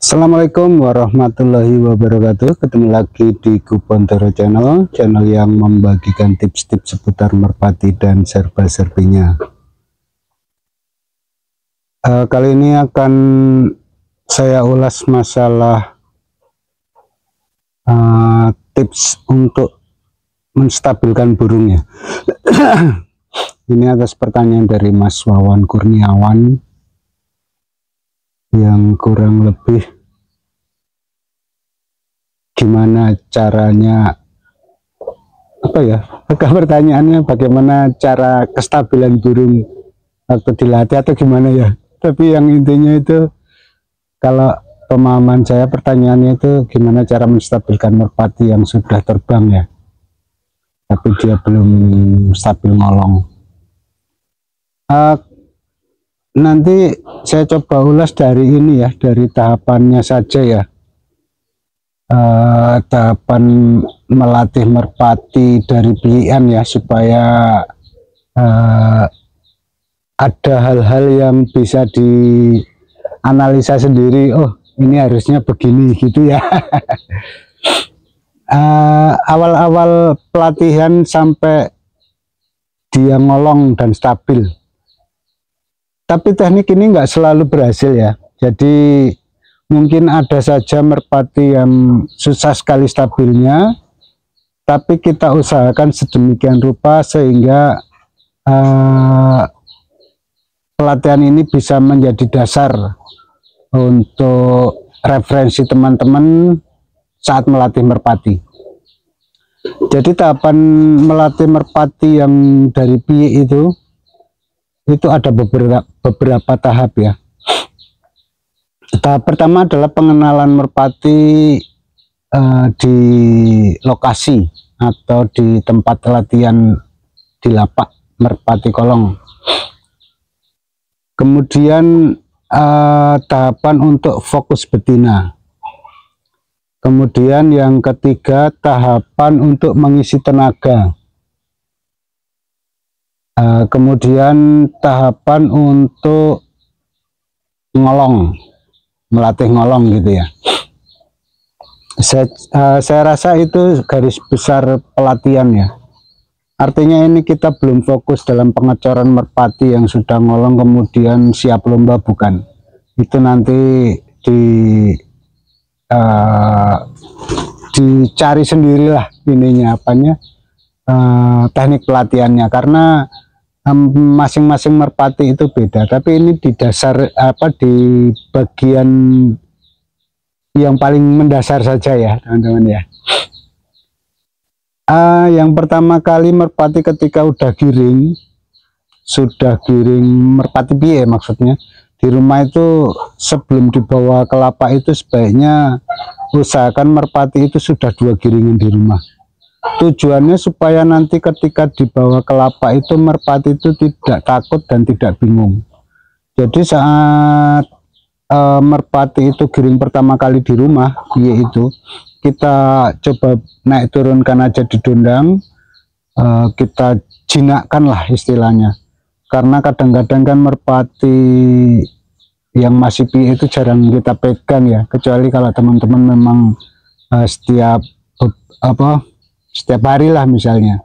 Assalamualaikum warahmatullahi wabarakatuh. Ketemu lagi di Kupontoro Channel yang membagikan tips-tips seputar merpati dan serba-serbinya. Kali ini akan saya ulas masalah tips untuk menstabilkan burungnya. Ini atas pertanyaan dari Mas Wawan Kurniawan yang kurang lebih gimana caranya, pertanyaannya bagaimana cara kestabilan burung waktu dilatih atau gimana ya, tapi yang intinya itu kalau pemahaman saya pertanyaannya itu gimana cara menstabilkan merpati yang sudah terbang ya tapi dia belum stabil ngolong. Nanti saya coba ulas dari ini ya, dari tahapannya saja ya. Tahapan melatih merpati dari pilihan ya, supaya ada hal-hal yang bisa dianalisa sendiri. Oh, ini harusnya begini gitu ya. Awal-awal pelatihan sampai dia ngolong dan stabil. Tapi teknik ini nggak selalu berhasil ya. Jadi mungkin ada saja merpati yang susah sekali stabilnya, tapi kita usahakan sedemikian rupa sehingga pelatihan ini bisa menjadi dasar untuk referensi teman-teman saat melatih merpati. Jadi tahapan melatih merpati yang dari piye itu ada beberapa tahap ya. Tahap pertama adalah pengenalan merpati di lokasi atau di tempat latihan di lapak merpati kolong. Kemudian tahapan untuk fokus betina. Kemudian yang ketiga tahapan untuk mengisi tenaga. Kemudian tahapan untuk ngolong, melatih ngolong gitu ya. Saya rasa itu garis besar pelatihan ya. Artinya ini kita belum fokus dalam pengecoran merpati yang sudah ngolong kemudian siap lomba, bukan. Itu nanti dicari sendirilah ininya apanya, teknik pelatihannya, karena masing-masing merpati itu beda. Tapi ini di dasar di bagian yang paling mendasar saja ya teman-teman ya. Yang pertama kali merpati ketika sudah giring merpati piye maksudnya di rumah itu, sebelum dibawa ke lapak itu sebaiknya usahakan merpati itu sudah 2 giringan di rumah. Tujuannya supaya nanti ketika dibawa ke lapak itu merpati itu tidak takut dan tidak bingung. Jadi saat merpati itu giring pertama kali di rumah, yaitu kita coba naik turunkan aja di dondang, kita jinakkan lah istilahnya. Karena kadang-kadang kan merpati yang masih piye itu jarang kita pegang ya, kecuali kalau teman-teman memang setiap hari lah misalnya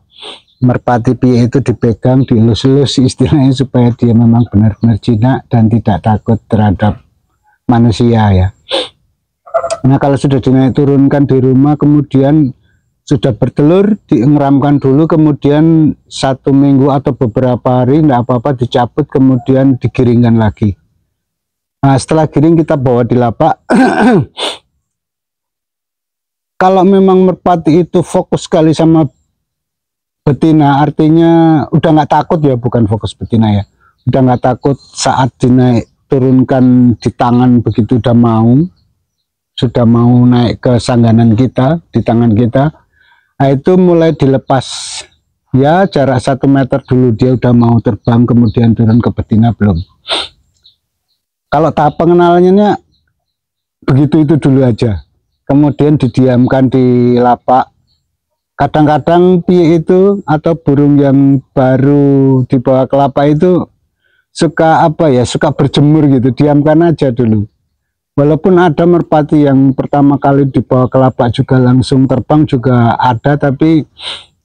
merpati piye itu dipegang, dielus-elus istilahnya, supaya dia memang benar-benar jinak dan tidak takut terhadap manusia ya. Nah kalau sudah dinaik turunkan di rumah, kemudian sudah bertelur, diengeramkan dulu, kemudian 1 minggu atau beberapa hari tidak apa-apa dicabut, kemudian digiringkan lagi. Nah setelah giring kita bawa di lapak. Kalau memang merpati itu fokus sekali sama betina, artinya udah nggak takut ya, bukan fokus betina ya, udah nggak takut saat dinaik turunkan di tangan, begitu sudah mau naik ke sangganan kita, di tangan kita, nah itu mulai dilepas ya, jarak 1 meter dulu dia udah mau terbang, kemudian turun ke betina belum. Kalau tahap pengenalannya begitu itu dulu aja, kemudian didiamkan di lapak. Kadang-kadang piye itu atau burung yang baru dibawa ke lapak itu suka suka berjemur gitu, diamkan aja dulu. Walaupun ada merpati yang pertama kali dibawa ke lapak juga langsung terbang juga ada, tapi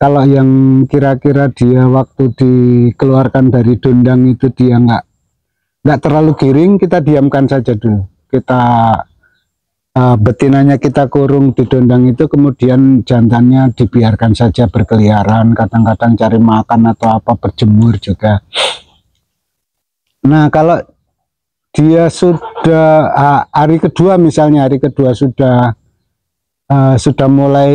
kalau yang kira-kira dia waktu dikeluarkan dari dondang itu dia nggak terlalu giring, kita diamkan saja dulu. Kita betinanya kita kurung di dondang itu, kemudian jantannya dibiarkan saja berkeliaran, kadang-kadang cari makan atau apa, berjemur juga. Nah, kalau dia sudah hari kedua misalnya, hari kedua sudah mulai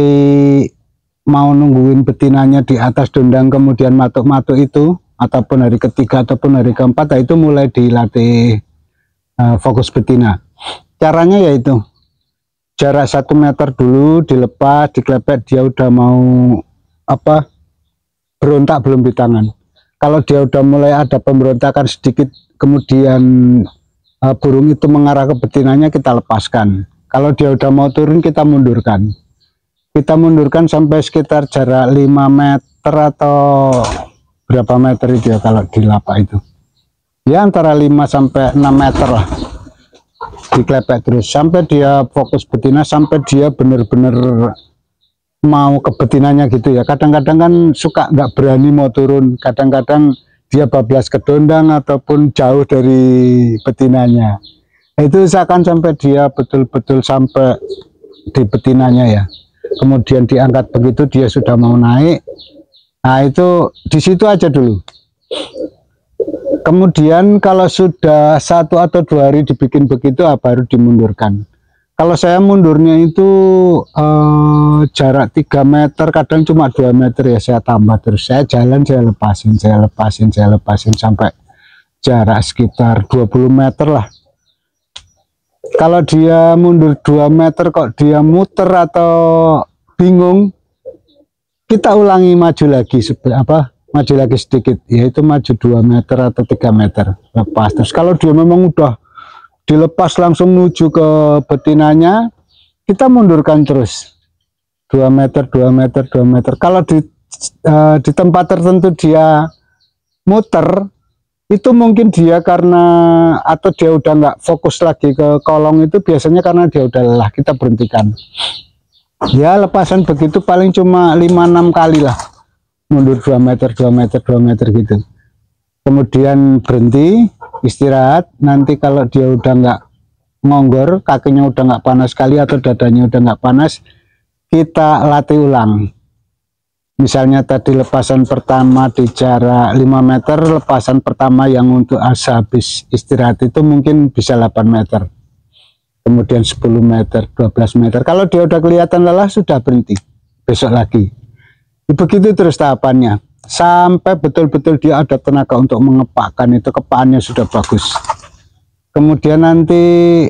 mau nungguin betinanya di atas dondang kemudian matuk-matuk itu, ataupun hari ketiga ataupun hari keempat, itu mulai dilatih fokus betina. Caranya yaitu jarak 1 meter dulu dilepas, diklepet, dia udah mau apa, berontak belum di tangan. Kalau dia udah mulai ada pemberontakan sedikit, kemudian burung itu mengarah ke betinanya, kita lepaskan. Kalau dia udah mau turun, kita mundurkan. Kita mundurkan sampai sekitar jarak 5 meter atau berapa meter itu ya kalau di lapak itu. Ya antara 5 sampai 6 meter lah. Diklepek terus sampai dia fokus betina, sampai dia benar-benar mau ke betinanya gitu ya. Kadang-kadang kan suka nggak berani mau turun, kadang-kadang dia bablas ke dondang ataupun jauh dari betinanya. Itu usahakan sampai dia betul-betul sampai di betinanya ya. Kemudian diangkat begitu dia sudah mau naik. Nah itu di situ aja dulu. Kemudian kalau sudah 1 atau 2 hari dibikin begitu, baru dimundurkan. Kalau saya mundurnya itu jarak 3 meter, kadang cuma 2 meter ya, saya tambah terus. Saya jalan, saya lepasin sampai jarak sekitar 20 meter lah. Kalau dia mundur 2 meter kok dia muter atau bingung, kita ulangi maju lagi maju lagi sedikit, yaitu maju 2 meter atau 3 meter lepas. Terus kalau dia memang udah dilepas langsung menuju ke betinanya, kita mundurkan terus 2 meter 2 meter 2 meter. Kalau di tempat tertentu dia muter, itu mungkin dia karena atau dia udah nggak fokus lagi ke kolong, itu biasanya karena dia udah lelah, kita berhentikan ya. Lepasan begitu paling cuma 5-6 kali lah, mundur 2 meter 2 meter 2 meter gitu, kemudian berhenti istirahat. Nanti kalau dia udah nggak ngonggor, kakinya udah nggak panas sekali atau dadanya udah nggak panas, kita latih ulang. Misalnya tadi lepasan pertama di jarak 5 meter, lepasan pertama yang untuk habis istirahat itu mungkin bisa 8 meter, kemudian 10 meter 12 meter. Kalau dia udah kelihatan lelah, sudah berhenti, besok lagi. Begitu terus tahapannya sampai betul-betul dia ada tenaga untuk mengepakkan, itu kepaannya sudah bagus. Kemudian nanti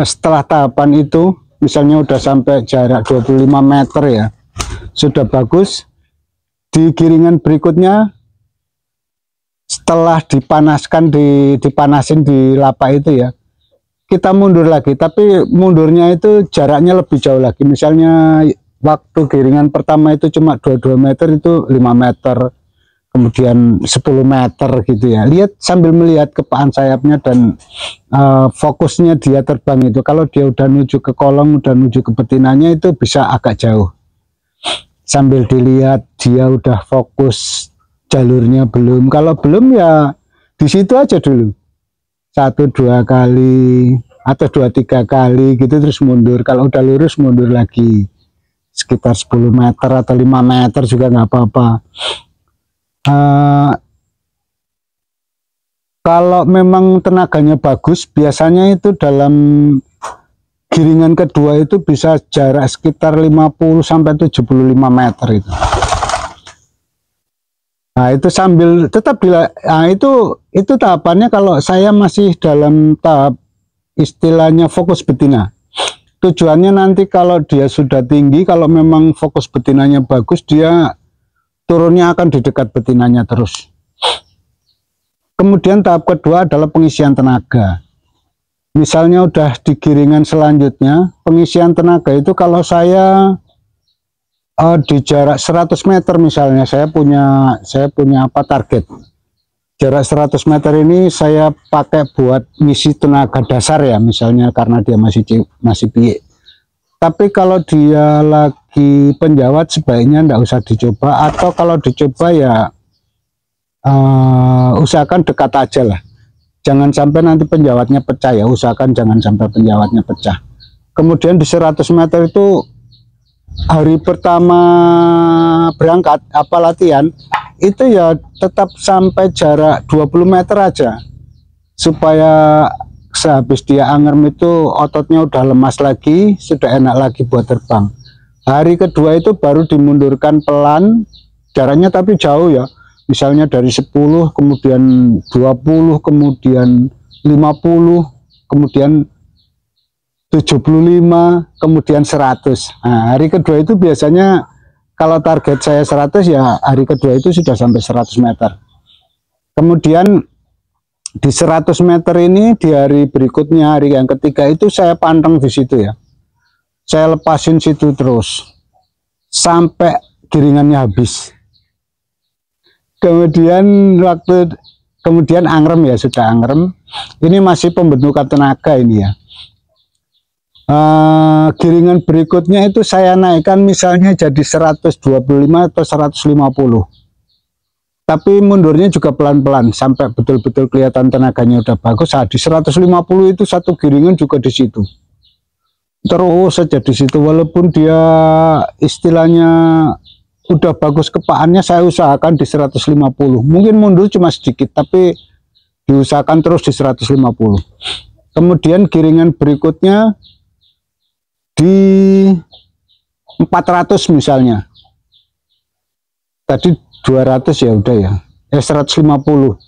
setelah tahapan itu misalnya udah sampai jarak 25 meter ya, sudah bagus. Di giringan berikutnya setelah dipanasin di lapak itu ya, kita mundur lagi, tapi mundurnya itu jaraknya lebih jauh lagi. Misalnya waktu giringan pertama itu cuma 22 meter, itu 5 meter, kemudian 10 meter gitu ya. Lihat sambil melihat kepaan sayapnya dan fokusnya dia terbang itu. Kalau dia udah menuju ke kolong, udah menuju ke betinanya, itu bisa agak jauh. Sambil dilihat dia udah fokus jalurnya belum. Kalau belum ya di situ aja dulu. 1-2 kali atau 2-3 kali gitu, terus mundur. Kalau udah lurus mundur lagi sekitar 10 meter atau 5 meter juga nggak apa-apa. Kalau memang tenaganya bagus, biasanya itu dalam giringan kedua itu bisa jarak sekitar 50 sampai 75 meter itu. Nah itu sambil tetap itu tahapannya. Kalau saya masih dalam tahap istilahnya fokus betina. Tujuannya nanti kalau dia sudah tinggi, kalau memang fokus betinanya bagus, dia turunnya akan di dekat betinanya terus. Kemudian tahap kedua adalah pengisian tenaga. Misalnya udah di giringan selanjutnya, pengisian tenaga itu kalau saya di jarak 100 meter misalnya, saya punya target. jarak 100 meter ini saya pakai buat ngisi tenaga dasar ya, misalnya karena dia masih piye. Tapi kalau dia lagi penjawat sebaiknya enggak usah dicoba, atau kalau dicoba ya usahakan dekat aja lah. Jangan sampai nanti penjawatnya pecah ya, usahakan jangan sampai penjawatnya pecah. Kemudian di 100 meter itu hari pertama berangkat latihan itu ya tetap sampai jarak 20 meter aja, supaya sehabis dia angerem itu ototnya udah lemas lagi, sudah enak lagi buat terbang. Hari kedua itu baru dimundurkan pelan, jaraknya tapi jauh ya, misalnya dari 10 kemudian 20 kemudian 50 kemudian 75 kemudian 100. Nah, hari kedua itu biasanya kalau target saya 100 ya hari kedua itu sudah sampai 100 meter. Kemudian di 100 meter ini di hari berikutnya, hari yang ketiga itu saya panteng di situ ya. Saya lepasin situ terus sampai giringannya habis. Kemudian angrem ya, sudah angrem. Ini masih pembentukan tenaga ini ya. Giringan berikutnya itu saya naikkan misalnya jadi 125 atau 150, tapi mundurnya juga pelan-pelan sampai betul-betul kelihatan tenaganya udah bagus. Di 150 itu satu giringan juga di situ terus saja di situ, walaupun dia istilahnya udah bagus kepaannya, saya usahakan di 150. Mungkin mundur cuma sedikit tapi diusahakan terus di 150. Kemudian giringan berikutnya di 400 misalnya, tadi 200 ya udah ya, 150.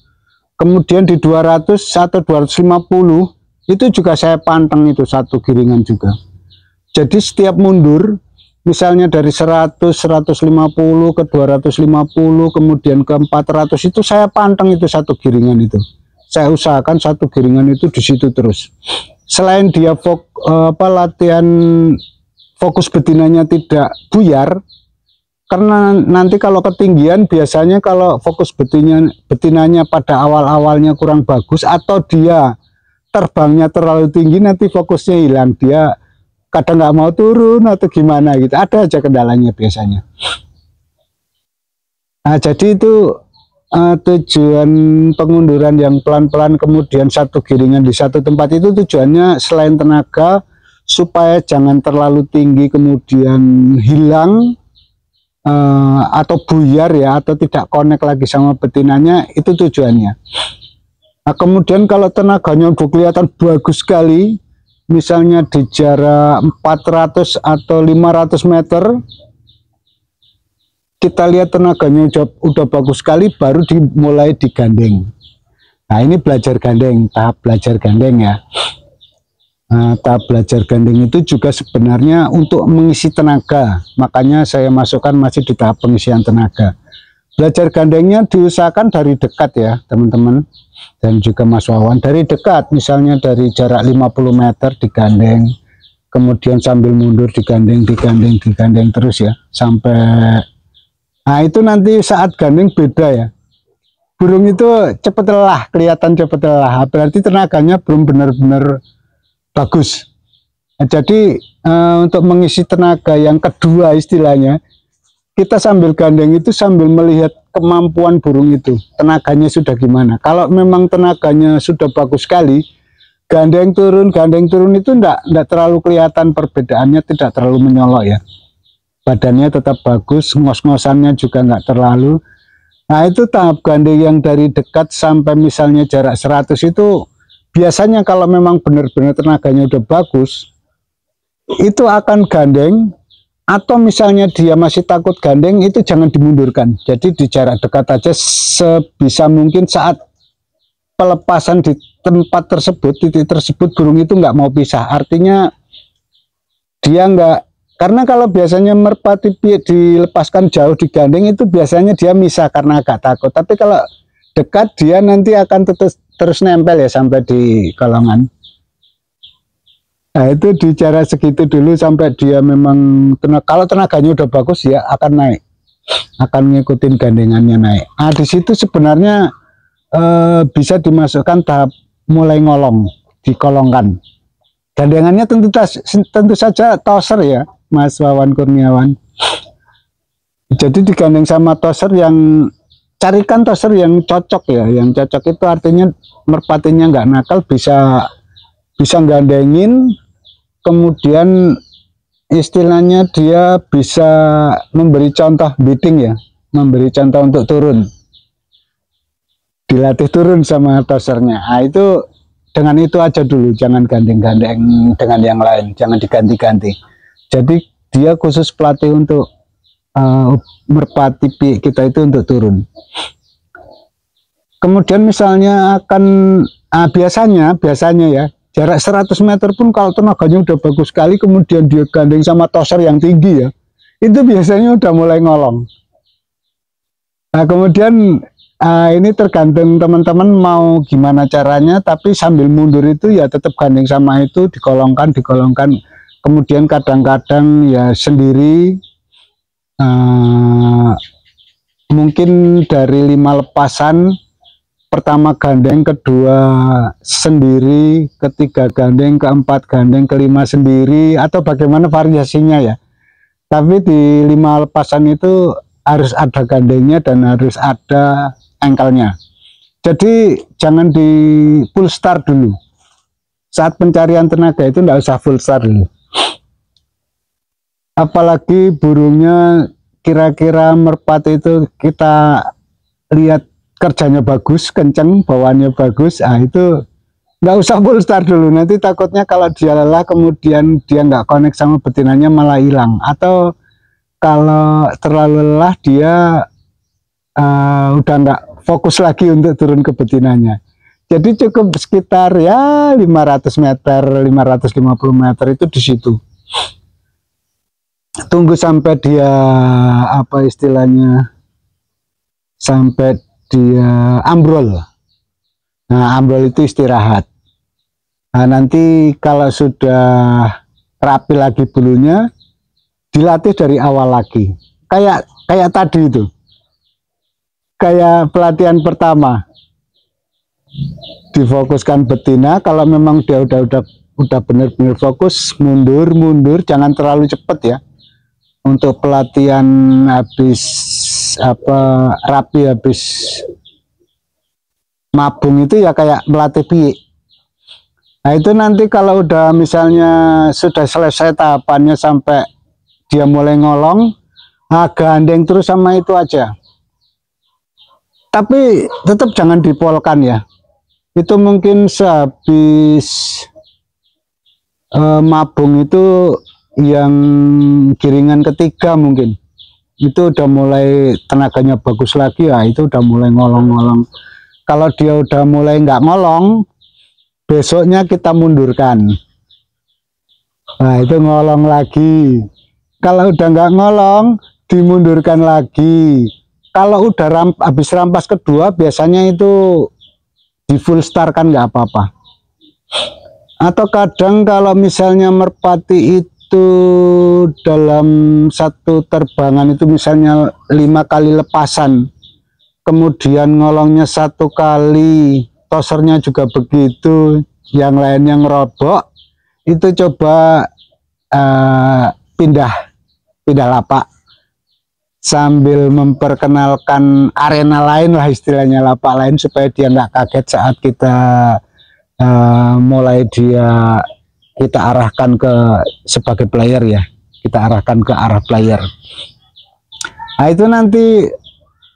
Kemudian di 200 atau 250 itu juga saya panteng itu satu giringan juga. Jadi setiap mundur misalnya dari 100, 150 ke 250 kemudian ke 400 itu saya panteng itu satu giringan itu. Saya usahakan satu giringan itu di situ terus. Selain dia latihan fokus betinanya tidak buyar, karena nanti kalau ketinggian biasanya kalau fokus betinanya pada awal-awalnya kurang bagus atau dia terbangnya terlalu tinggi, nanti fokusnya hilang, dia kadang nggak mau turun atau gimana gitu, ada aja kendalanya biasanya. Nah jadi itu tujuan pengunduran yang pelan-pelan kemudian satu giringan di satu tempat itu tujuannya selain tenaga supaya jangan terlalu tinggi kemudian hilang atau buyar ya, atau tidak connect lagi sama betinanya, itu tujuannya. Nah kemudian kalau tenaganya udah kelihatan bagus sekali, misalnya di jarak 400 atau 500 meter, kita lihat tenaganya udah bagus sekali, baru dimulai digandeng. Nah ini belajar gandeng, tahap belajar gandeng ya. Nah, tahap belajar gandeng itu juga sebenarnya untuk mengisi tenaga, makanya saya masukkan masih di tahap pengisian tenaga. Belajar gandengnya diusahakan dari dekat ya teman-teman, dan juga Mas Wawan, dari dekat, misalnya dari jarak 50 meter digandeng, kemudian sambil mundur digandeng terus ya sampai. Nah itu nanti saat gandeng beda ya, burung itu cepet lelah, kelihatan cepet lelah, berarti tenaganya belum benar-benar bagus. Nah, jadi untuk mengisi tenaga yang kedua istilahnya, kita sambil gandeng itu sambil melihat kemampuan burung itu, tenaganya sudah gimana. Kalau memang tenaganya sudah bagus sekali, gandeng turun itu enggak terlalu kelihatan perbedaannya, tidak terlalu menyolok ya. Badannya tetap bagus, ngos-ngosannya juga nggak terlalu. Nah itu tahap gandeng yang dari dekat sampai misalnya jarak 100 itu biasanya kalau memang benar-benar tenaganya udah bagus, itu akan gandeng, atau misalnya dia masih takut gandeng itu jangan dimundurkan. Jadi di jarak dekat aja sebisa mungkin. Saat pelepasan di tempat tersebut, titik tersebut, burung itu nggak mau pisah, artinya dia nggak. Karena kalau biasanya merpati dilepaskan jauh digandeng itu biasanya dia misah karena agak takut. Tapi kalau dekat dia nanti akan terus nempel ya sampai di kolongan. Nah itu di jarak segitu dulu sampai dia memang kalau tenaganya udah bagus ya akan naik, akan ngikutin gandengannya naik. Nah di situ sebenarnya bisa dimasukkan tahap mulai ngolong, dikolongkan. Gandengannya tentu saja toser ya, Mas Wawan Kurniawan. Jadi digandeng sama toser yang, carikan toser yang cocok ya, yang cocok itu artinya merpatinya nggak nakal, bisa gandengin, kemudian istilahnya dia bisa memberi contoh bidding ya, memberi contoh untuk turun, dilatih turun sama tosernya. Nah itu dengan itu aja dulu, jangan gandeng-gandeng dengan yang lain, jangan diganti-ganti. Jadi dia khusus pelatih untuk merpati kita itu untuk turun. Kemudian misalnya akan biasanya ya, jarak 100 meter pun kalau tenaganya udah bagus sekali, kemudian dia gandeng sama toser yang tinggi ya, itu biasanya udah mulai ngolong. Nah kemudian ini tergantung teman-teman mau gimana caranya, tapi sambil mundur itu ya tetap gandeng sama itu, dikolongkan. Kemudian kadang-kadang ya sendiri, mungkin dari 5 lepasan, pertama gandeng, kedua sendiri, ketiga gandeng, keempat gandeng, kelima sendiri, atau bagaimana variasinya ya. Tapi di 5 lepasan itu harus ada gandengnya dan harus ada engkelnya. Jadi jangan di full start dulu. Saat pencarian tenaga itu tidak usah full start dulu. Apalagi burungnya kira-kira merpati itu kita lihat kerjanya bagus, kenceng, bawaannya bagus, itu nggak usah full start dulu. Nanti takutnya kalau dia lelah kemudian dia nggak connect sama betinanya malah hilang, atau kalau terlalu lelah dia udah nggak fokus lagi untuk turun ke betinanya. Jadi cukup sekitar ya 500 meter, 550 meter itu di situ. Tunggu sampai dia apa istilahnya, sampai dia ambrol. Nah ambrol itu istirahat. Nah nanti kalau sudah rapi lagi bulunya, dilatih dari awal lagi. Kayak tadi itu, kayak pelatihan pertama, difokuskan betina. Kalau memang dia udah benar-benar fokus, mundur, jangan terlalu cepat ya. Untuk pelatihan habis rapi, habis mabung itu ya kayak melatih piye. Nah itu nanti kalau udah misalnya sudah selesai tahapannya sampai dia mulai ngolong, gandeng terus sama itu aja. Tapi tetap jangan dipolkan ya. Itu mungkin sehabis mabung itu yang giringan ketiga mungkin itu udah mulai tenaganya bagus lagi ya, itu udah mulai ngolong-ngolong. Kalau dia udah mulai nggak ngolong, besoknya kita mundurkan. Nah itu ngolong lagi. Kalau udah nggak ngolong, dimundurkan lagi. Kalau udah habis rampas kedua, biasanya itu di full start kan nggak apa-apa. Atau kadang kalau misalnya merpati itu dalam satu terbangan itu misalnya 5 kali lepasan, kemudian ngolongnya 1 kali, tosernya juga begitu, yang lainnya ngerobok, itu coba pindah lapak sambil memperkenalkan arena lain lah istilahnya, lapak lain, supaya dia nggak kaget saat kita mulai kita arahkan ke sebagai player ya, kita arahkan ke arah player. Nah itu nanti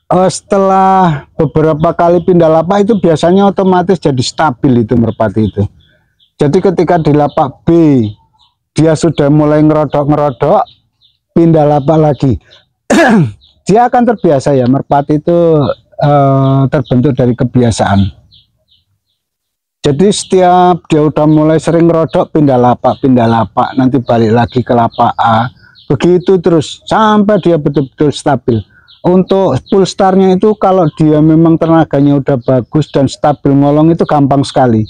setelah beberapa kali pindah lapak itu biasanya otomatis jadi stabil itu merpati itu. Jadi ketika di lapak B dia sudah mulai ngerodok, pindah lapak lagi, dia akan terbiasa ya. Merpati itu terbentuk dari kebiasaan. Jadi setiap dia udah mulai sering ngerodok, pindah lapak, nanti balik lagi ke lapak A, begitu terus sampai dia betul-betul stabil. Untuk full startnya itu kalau dia memang tenaganya udah bagus dan stabil ngolong itu gampang sekali.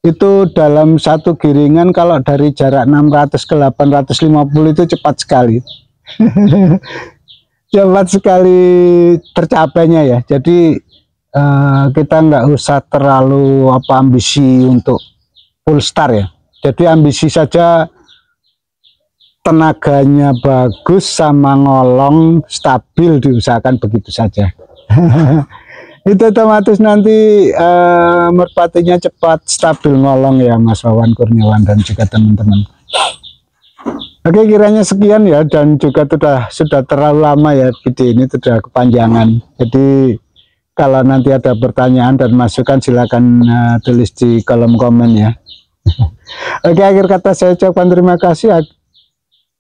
Itu dalam satu giringan kalau dari jarak 600 ke 850 itu cepat sekali. Cepat sekali tercapainya ya. Jadi kita nggak usah terlalu ambisi untuk full star ya. Jadi ambisi saja, tenaganya bagus sama ngolong stabil, diusahakan begitu saja. Itu otomatis nanti merpatinya cepat stabil ngolong ya, Mas Wawan Kurniawan dan juga teman-teman. Oke, kiranya sekian ya, dan juga sudah terlalu lama ya video ini, sudah kepanjangan. Jadi kalau nanti ada pertanyaan dan masukan silakan tulis di kolom komen ya. Oke, akhir kata saya ucapkan terima kasih.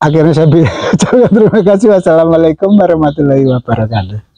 Akhirnya saya ucapkan terima kasih. Wassalamualaikum warahmatullahi wabarakatuh.